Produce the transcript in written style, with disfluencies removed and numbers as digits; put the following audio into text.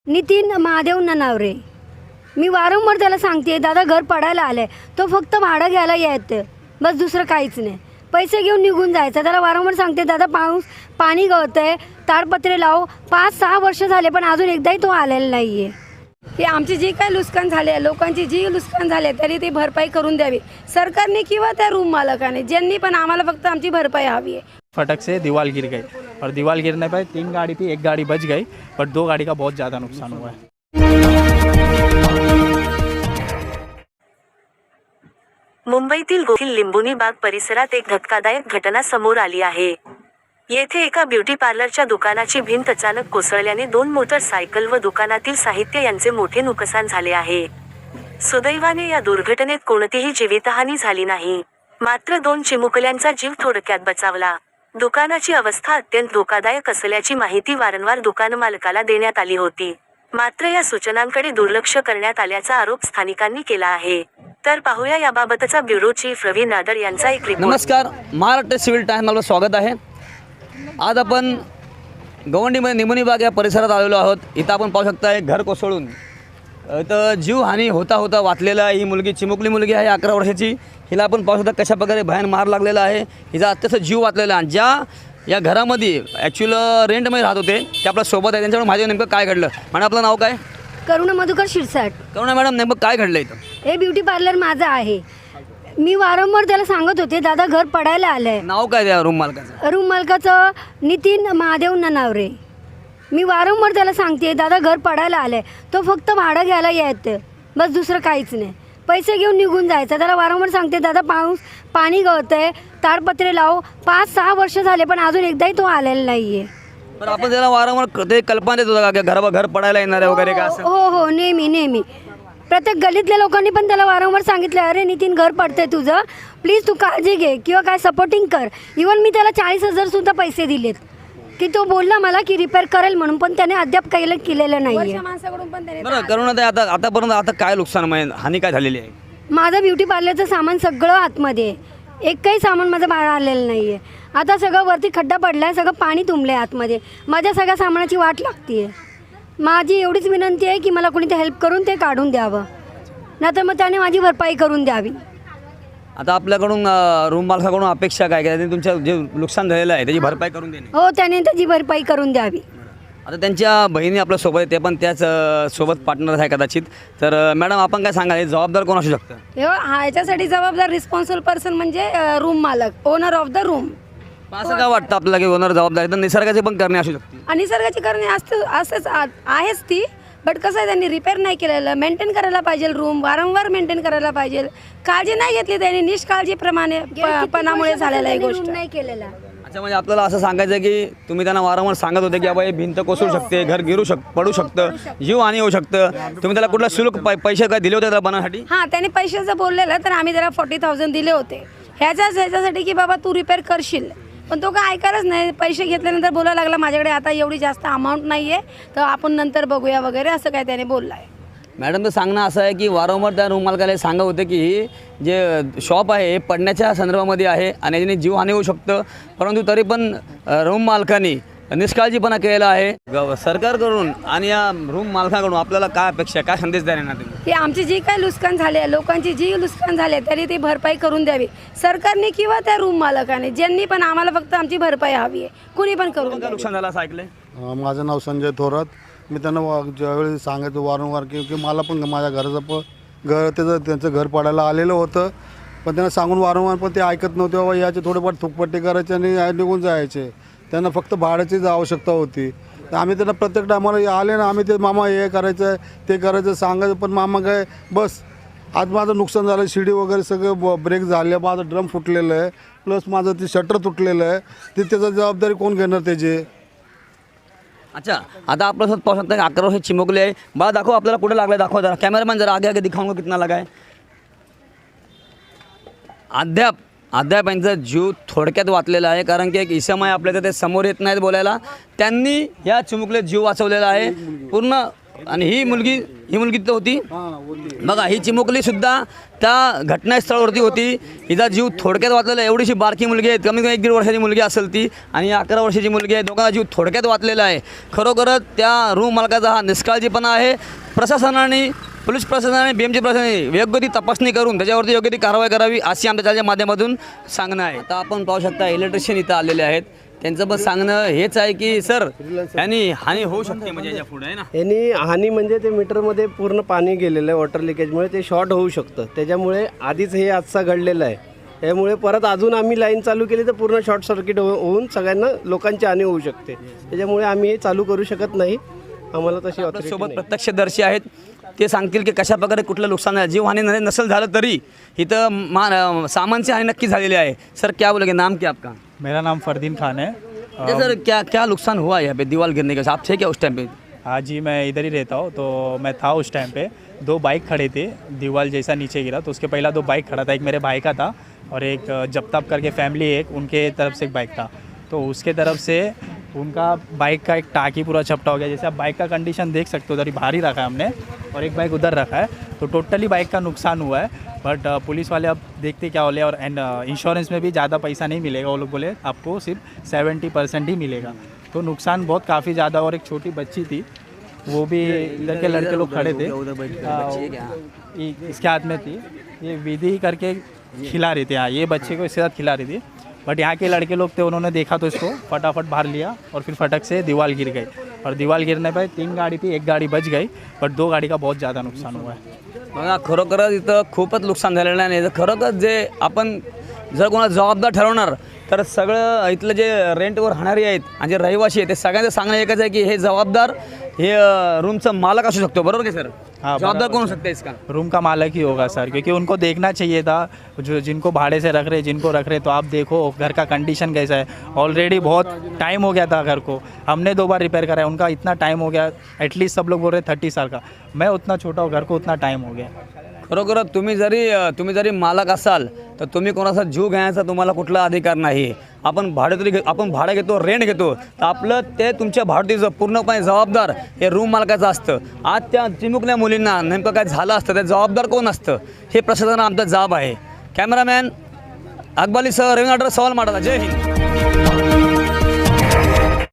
नितीन महादेव ननावरे. मी वारंवार त्याला सांगते दादा घर पडायला आलं आहे. तो फक्त भाडं घ्यायला येतं, बस दुसरं काहीच नाही. पैसे घेऊन निघून जायचं. त्याला वारंवार सांगते दादा पाणी गळतं आहे, ताडपत्रे लाव. 5-6 वर्ष झाले पण अजून एकदाही तो आलेला नाही आहे. की आमची जी काही नुकसान झाले आहे, लोकांची जी नुकसान झाले तरी ती भरपाई करून द्यावी सरकारने किंवा त्या रूम मालकाने, ज्यांनी पण. आम्हाला फक्त आमची भरपाई हवी आहे. फटक से दीवार गिर गई और दीवार गिरने पर 3 गाड़ी थी, 1 गाड़ी बच गई बट 2 गाड़ी का बहुत ज़्यादा नुकसान हुआ है. मुंबईतील गोखील लिंबुनी बाग परिसरात एक धक्कादायक घटना समोर आली आहे. येथे एका ब्युटी पार्लरच्या दुकानाची भिंत अचानक कोसळल्याने 2 मोटरसायकल व दुकानातील साहित्य यांचे मोठे नुकसान झाले आहे. सुदैवाने या दुर्घटनेत कोणतीही जीवितहानी झाली नाही. मात्र 2 चिमुकल्यांचा जीव थोडक्यात बचावला. दुकानाची अवस्था अत्यंत धोकादायक असल्याची माहिती वारंवार दुकान मालकाला देण्यात आली होती. मात्र या सूचनांकडे दुर्लक्ष करण्यात आल्याचा आरोप स्थानिकांनी केला आहे. तर पाहूया याबाबतचा ब्युरो चीफ रवी नाडर यांचा एक रिपोर्ट. नमस्कार, महाराष्ट्र सिव्हिल टाइम्समध्ये स्वागत आहे. आज आपण गवंडीमध्ये निमोनी बाग या परिसरात आलेलो आहोत. इथं आपण पाहू शकता एक घर कोसळून तर जीवहानी होता वाचलेला. ही मुलगी चिमुकली मुलगी आहे 11 वर्षाची. हिला आपण पाहू शकता कशा प्रकारे भयान मार लागलेला आहे. हिचा अत्यंत जीव वाचलेला आहे. ज्या या घरामध्ये ॲक्च्युअल रेंटमध्ये राहत होते ते आपल्या सोबत आहे. त्यांच्याकडून माझं नेमकं काय घडलं? मॅडम आपलं नाव काय? करुणा मधुकर शिरसाट. करुणा मॅडम, नेमकं काय घडलं इथं? हे ब्युटी पार्लर माझं आहे. मी वारंवार त्याला सांगत होते दादा घर पडायला आलं आहे. नाव काय त्या रूम मालकाचं? रूम मालकाचं नितीन महादेव ननावरे. मी वारंवार त्याला सांगते दादा घर पडायला आलं आहे. तो फक्त भाडं घ्यायला येतं, बस दुसरं काहीच नाही. पैसे घेऊन निघून जायचं. त्याला वारंवार सांगते दादा पाणी गळतं आहे, ताडपत्रे लाव. 5-6 वर्ष झाले पण अजून एकदाही तो आलेला नाही आहे. पण आपण त्याला वारंवार ते कल्पना देत होता का घर पडायला येणार आहे वगैरे का असं? हो नेहमी प्रत्येक गलीतल्या लोकांनी पण त्याला वारंवार सांगितलं अरे नितीन घर पडतंय तुझं, प्लीज तू काळजी घे किंवा काय सपोर्टिंग कर. इवन मी त्याला 40,000 सुद्धा पैसे दिलेत की तो बोलला मला की रिपेअर करेल म्हणून, पण त्याने अद्याप काही केलेलं नाही आहे. बरं करुणा, आतापर्यंत काय नुकसान हानी काय झालेली आहे? माझं ब्युटी पार्लरचं सामान सगळं आतमध्ये आहे. एकही सामान माझं बाहेर आलेलं नाही आहे. आता सगळं वरती खड्डा पडला आहे, सगळं पाणी तुंबलं आहे आतमध्ये. माझ्या सगळ्या सामानाची वाट लागते आहे. माझी एवढीच विनंती आहे की मला कोणी ते हेल्प करून ते काढून द्यावं, नाहीतर मग त्याने माझी भरपाई करून द्यावी. आता आपल्याकडून रूम मालकाकडून अपेक्षा काय की तुमचं जे नुकसान झालेलं आहे त्याची भरपाई करून देणे? हो, त्याने त्याची भरपाई करून द्यावी. आता त्यांच्या बहिणी आपल्या सोबत आहे, ते पण त्याच सोबत पार्टनर आहे कदाचित. तर मॅडम आपण काय सांगाल, जबाबदार कोण असू शकतं? ह्याच्यासाठी जबाबदार रिस्पॉन्सिबल पर्सन म्हणजे रूम मालक, ओनर ऑफ द रूम. असं काय वाटतं आपल्याला की ओनर जबाबदार आहे? तर निसर्गाचे पण करणे असू शकते. आणि निसर्गाची करणे असंच आहेच ती. बट कसं आहे, त्यांनी रिपेअर नाही केलेलं. मेंटेन करायला पाहिजे रूम, वारंवार मेंटेन करायला पाहिजे. काळजी नाही घेतली त्यांनी, निष्काळजीप्रमाणे पणामुळे झालेला आहे गोष्ट नाही केलेला. अच्छा, म्हणजे आपल्याला असं सांगायचं आहे की तुम्ही त्यांना वारंवार सांगत होते की बाबा हे भिंत कोसळू शकते, घर पडू शकतं, जीव हानी होऊ शकतं. तुम्ही त्याला कुठला शुल्क पैसे काय दिले होते त्याला बनवण्यासाठी? हां, त्याने पैशाचं बोललेलं, तर आम्ही त्याला 40,000 दिले होते ह्याच्यासाठी की बाबा तू रिपेअर करशील. पण तो काय ऐकायलाच नाही. पैसे घेतल्यानंतर बोलायला लागला माझ्याकडे आता एवढी जास्त अमाऊंट नाही आहे, तर आपण नंतर बघूया वगैरे असं काय त्याने बोललं आहे. मॅडमचं सांगणं असं आहे की वारंवार त्या रूम मालकाला सांगत होते की ही जे शॉप आहे हे पडण्याच्या संदर्भामध्ये आहे आणि याने जीवहानी होऊ शकतं. परंतु तरी पण रूम मालकाने निष्काळजीपणा केलेला आहे. सरकारकडून आणि या रूम मालकाकडून आपल्याला काय अपेक्षा, काय संदेश द्यायला येणार तुम्ही? की आमची जी काही नुकसान झाले आहे, लोकांची जी नुकसान झाले तरी ती भरपाई करून द्यावी सरकारने किंवा त्या रूम मालकाने, ज्यांनी पण. आम्हाला फक्त आमची भरपाई हवी आहे, कुणी पण करून. काय नुकसान झालं असं ऐकलंय? माझं नाव संजय थोरात. मी त्यांना ज्यावेळी सांगायचो वारंवार की मला पण माझ्या घराचं त्यांचं घर पडायला आलेलं होतं, पण त्यांना सांगून वारंवार पण ते ऐकत नव्हते. बाबा याचे थोडेफार थुकपट्टी करायचे आणि निघून जायचे. त्यांना फक्त भाड्याचीच आवश्यकता होती. तर आम्ही त्यांना प्रत्येक टायमाला आले ना, आम्ही ते मामा हे करायचं ते करायचं सांगायचं, पण मामा काय बस. आज माझं नुकसान झालं, शिडी वगैरे सगळं ब्रेक झाले, माझं ड्रम फुटलेलं आहे, प्लस माझं ते शटर तुटलेलं आहे. ते त्याची जबाबदारी कोण घेणार त्याची? अच्छा, आता आपल्यासोबत पाहू शकता की 11 वर्ष चिमुकले आहे. बा दाखव आपल्याला कुठे लागलं, दाखवा जरा. कॅमेरामॅन जरा आगे दिखाऊंगा कितना लगा आहे. अद्याप यांचा जीव थोडक्यात वाचलेला आहे, कारण की एक इसम आहे आपल्या ते समोर येत नाहीत बोलायला. त्यांनी या चिमुकले जीव वाचवलेला आहे. पूर्ण आणि ही मुलगी तिथं होती बघा. ही चिमुकली सुद्धा त्या घटनास्थळावरती होती. हिचा जीव थोडक्यात वाचलेला आहे. एवढीशी बारकी मुलगी आहे, कमी कमी 1-1.5 वर्षाची मुलगी असेल ती, आणि 11 वर्षाची मुलगी आहे. दोघांचा जीव थोडक्यात वाचलेला आहे. खरोखरच त्या रूम मालकाचा हा निष्काळजीपणा आहे. प्रशासनाने, पोलीस प्रशासनाने, BMC प्रशासनाने योग्य ती तपासणी करून त्याच्यावरती योग्य ती कारवाई करावी अशी आमच्या त्याच्या माध्यमातून सांगणं आहे. आता आपण पाहू शकता इलेक्ट्रिशियन इथं आलेले आहेत. त्यांचं पण सांगणं हेच आहे की सर यांनी हानी होऊ शकते म्हणजे याच्या पुढे आहे ना. यांनी हानी म्हणजे ते मीटरमध्ये पूर्ण पाणी गेलेलं आहे वॉटर लिकेजमुळे, ते शॉर्ट होऊ शकतं. त्याच्यामुळे आधीच हे आजचा घडलेलं आहे. त्यामुळे परत अजून आम्ही लाईन चालू केली तर पूर्ण शॉर्ट सर्किट होऊन सगळ्यांना लोकांची हानी होऊ शकते. त्याच्यामुळे आम्ही हे चालू करू शकत नाही. आम्हाला तशी authority सोबत नाही. प्रत्यक्षदर्शी आहेत. ते सांगतील की कशा प्रकारे कुठलं नुकसान झालं. जीवहानी नसेल झालं तरी इथं सामानची हानी नक्की झालेली आहे. सर क्या बोलोगे, नाम क्या आपका? मेरा नाम फरदीन खान है। सर क्या नुकसान हुआ यहाँ पे दीवार गिरने के? आप थे क्या उस टाइम पे? हाँ जी, मैं इधर ही रहता हूँ, तो मैं था उस टाइम पे। 2 बाइक खड़े थे, दीवार जैसा नीचे गिरा तो उसके पहला 2 बाइक खड़ा था। एक मेरे भाई का था और एक जब-तब करके फैमिली एक उनके तरफ से एक बाइक था। तो उसके तरफ से उनका बाइक का एक टाकी पूरा झपटा हो गया। जैसे आप बाइक का कंडीशन देख सकते हो, उधर ही बाहर ही रखा है हमने और एक बाइक उधर रखा है। तो टोटली बाइक का नुकसान हुआ है। बट पुलिस वाले अब देखते क्या बोले। और एंड इंश्योरेंस में भी ज़्यादा पैसा नहीं मिलेगा। वो लोग बोले आपको सिर्फ 70% ही मिलेगा। तो नुकसान बहुत काफ़ी ज़्यादा। और एक छोटी बच्ची थी, वो भी इधर के लड़के लोग खड़े थे, इसके हाथ में थी, ये विधि करके खिला रही थी। हाँ, ये बच्चे को इसके साथ खिला रही थी। बट यहाँ के लड़के लोग थे, उन्होंने देखा तो इसको फटाफट बाहर लिया और फिर फटक से दीवार गिर गई। और दीवार गिरने पर 3 गाड़ी थी, 1 गाड़ी बच गई, बट 2 गाड़ी का बहुत ज़्यादा नुकसान हुआ है। बघा खरोखरच इथं खूपच नुकसान झालेलं आहे. आणि खरोखर जे आपण जर कोणाला जबाबदार ठरवणार तर सगळं इथलं जे रेंटवर राहणारे आहेत आणि जे रहिवासी आहेत ते सगळ्यांचं सांगणं एकच आहे की हे जबाबदार हे रूमचं मालक असू शकतो. बरोबर की सर? हाँ, जवाबदार कौन हो सकता है इसका? रूम का मालक ही होगा सर, क्योंकि उनको देखना चाहिए था जो जिनको भाड़े से रख रहे, जिनको रख रहे। तो आप देखो घर का कंडीशन कैसा है। ऑलरेडी बहुत टाइम हो गया था घर को, हमने 2 बार रिपेयर कराया, उनका इतना टाइम हो गया। एटलीस्ट सब लोग बोल रहे 30 साल का, मैं उतना छोटा हूँ, घर को उतना टाइम हो गया। खरोखर तुम्ही जरी मालक असाल तर तुम्ही कोणाचा जीव घेण्याचा तुम्हाला कुठला अधिकार नाही. आपण भाडं घेतो, रेंट घेतो, तर आपलं ते तुमच्या भाडतीचं पूर्णपणे जबाबदार हे रूम मालकाचं असतं. आज त्या चिमुकल्या मुलींना नेमकं काय झालं असतं ते जबाबदार कोण असतं हे प्रशासनाला आमचा जाब आहे. कॅमेरामॅन अकबालीसह रवींद्र सवाल माडा. जय हिंद.